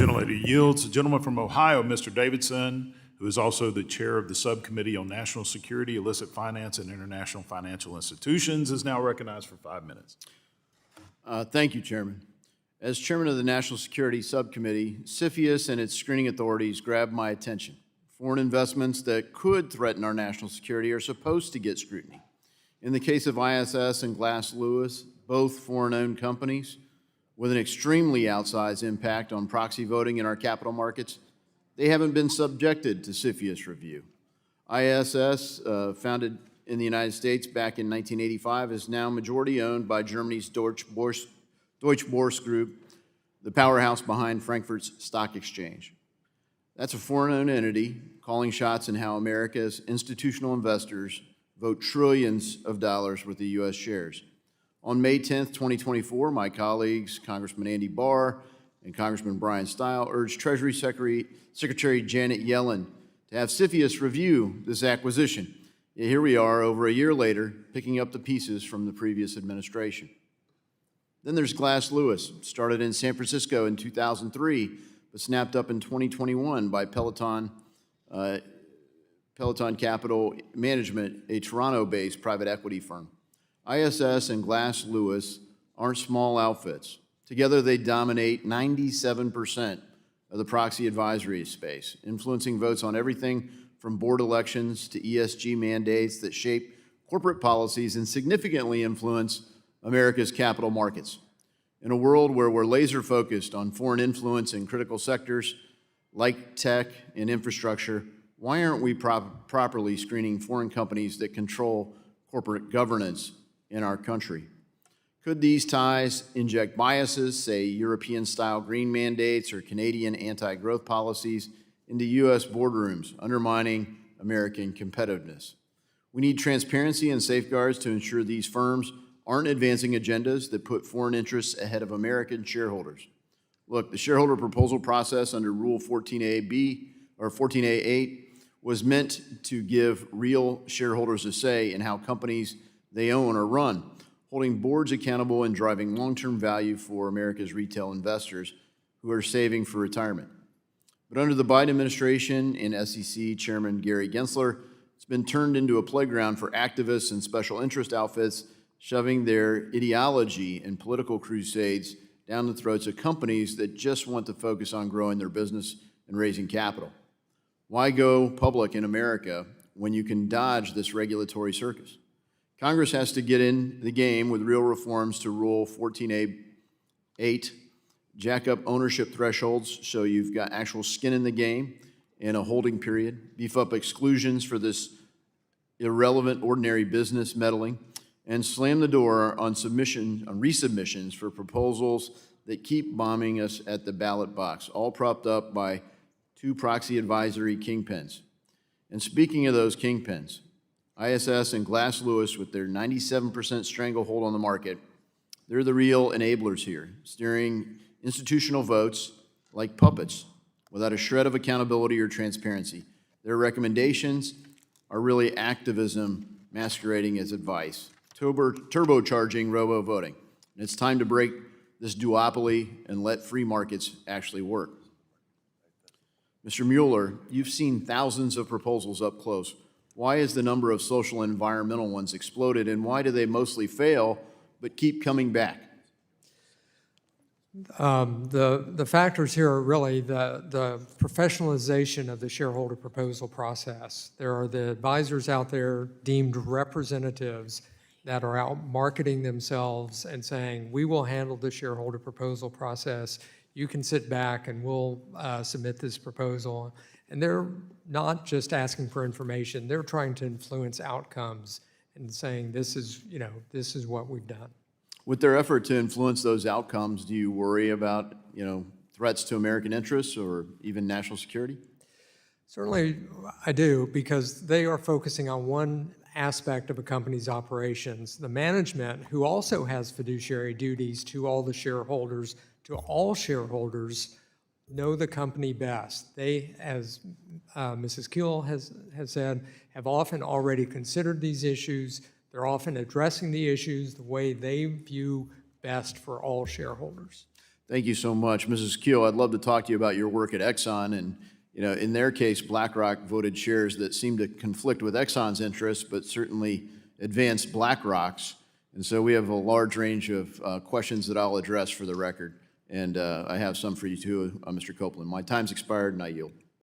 gentlelady yields. The gentleman from Ohio, Mr. Davidson, who is also the chair of the Subcommittee on National Security, Illicit Finance, and International Financial Institutions, is now recognized for 5 minutes. Thank you, Chairman. As chairman of the National Security Subcommittee, CFIUS and its screening authorities grabbed my attention. Foreign investments that could threaten our national security are supposed to get scrutiny. In the case of ISS and Glass Lewis, both foreign-owned companies with an extremely outsized impact on proxy voting in our capital markets, they haven't been subjected to CFIUS review. ISS, founded in the United States back in 1985, is now majority owned by Germany's Deutsche Börse Group, the powerhouse behind Frankfurt's stock exchange. That's a foreign-owned entity calling shots in how America's institutional investors vote trillions of dollars worth of U.S. shares. On May 10th, 2024, my colleagues, Congressman Andy Barr and Congressman Brian Stile, urged Treasury Secretary Janet Yellen to have CFIUS review this acquisition. Yet here we are, over a year later, picking up the pieces from the previous administration. Then there's Glass Lewis, started in San Francisco in 2003, but snapped up in 2021 by Peloton Capital Management, a Toronto-based private equity firm. ISS and Glass Lewis aren't small outfits. Together, they dominate 97% of the proxy advisory space, influencing votes on everything from board elections to ESG mandates that shape corporate policies and significantly influence America's capital markets. In a world where we're laser-focused on foreign influence in critical sectors like tech and infrastructure, why aren't we properly screening foreign companies that control corporate governance in our country? Could these ties inject biases, say European-style green mandates or Canadian anti-growth policies, into U.S. boardrooms, undermining American competitiveness? We need transparency and safeguards to ensure these firms aren't advancing agendas that put foreign interests ahead of American shareholders. Look, the shareholder proposal process under Rule 14a-B or 14a-8 was meant to give real shareholders a say in how companies they own are run, holding boards accountable and driving long-term value for America's retail investors who are saving for retirement. But under the Biden administration and SEC Chairman Gary Gensler, it's been turned into a playground for activists and special interest outfits shoving their ideology and political crusades down the throats of companies that just want to focus on growing their business and raising capital. Why go public in America when you can dodge this regulatory circus? Congress has to get in the game with real reforms to Rule 14a-8, jack up ownership thresholds so you've got actual skin in the game and a holding period, beef up exclusions for this irrelevant ordinary business meddling, and slam the door on resubmissions for proposals that keep bombing us at the ballot box, all propped up by two proxy advisory kingpins. And speaking of those kingpins, ISS and Glass Lewis, with their 97% stranglehold on the market, they're the real enablers here, steering institutional votes like puppets without a shred of accountability or transparency. Their recommendations are really activism masquerading as advice, turbocharging robo-voting. And it's time to break this duopoly and let free markets actually work. Mr. Mueller, you've seen thousands of proposals up close. Why has the number of social and environmental ones exploded, and why do they mostly fail but keep coming back? The factors here are really the professionalization of the shareholder proposal process. There are the advisors out there deemed representatives that are out marketing themselves and saying, we will handle the shareholder proposal process. You can sit back and we'll submit this proposal. And they're not just asking for information, they're trying to influence outcomes and saying, this is what we've done. With their effort to influence those outcomes, do you worry about, threats to American interests or even national security? Certainly I do, because they are focusing on one aspect of a company's operations. The management, who also has fiduciary duties to all the shareholders, to all shareholders, know the company best. They, as Mrs. Kuehl has said, have often already considered these issues. They're often addressing the issues the way they view best for all shareholders. Thank you so much. Mrs. Keel, I'd love to talk to you about your work at Exxon. And, in their case, BlackRock voted shares that seem to conflict with Exxon's interests, but certainly advance BlackRock's. And so we have a large range of questions that I'll address for the record. And I have some for you too, Mr. Copeland. My time's expired and I yield.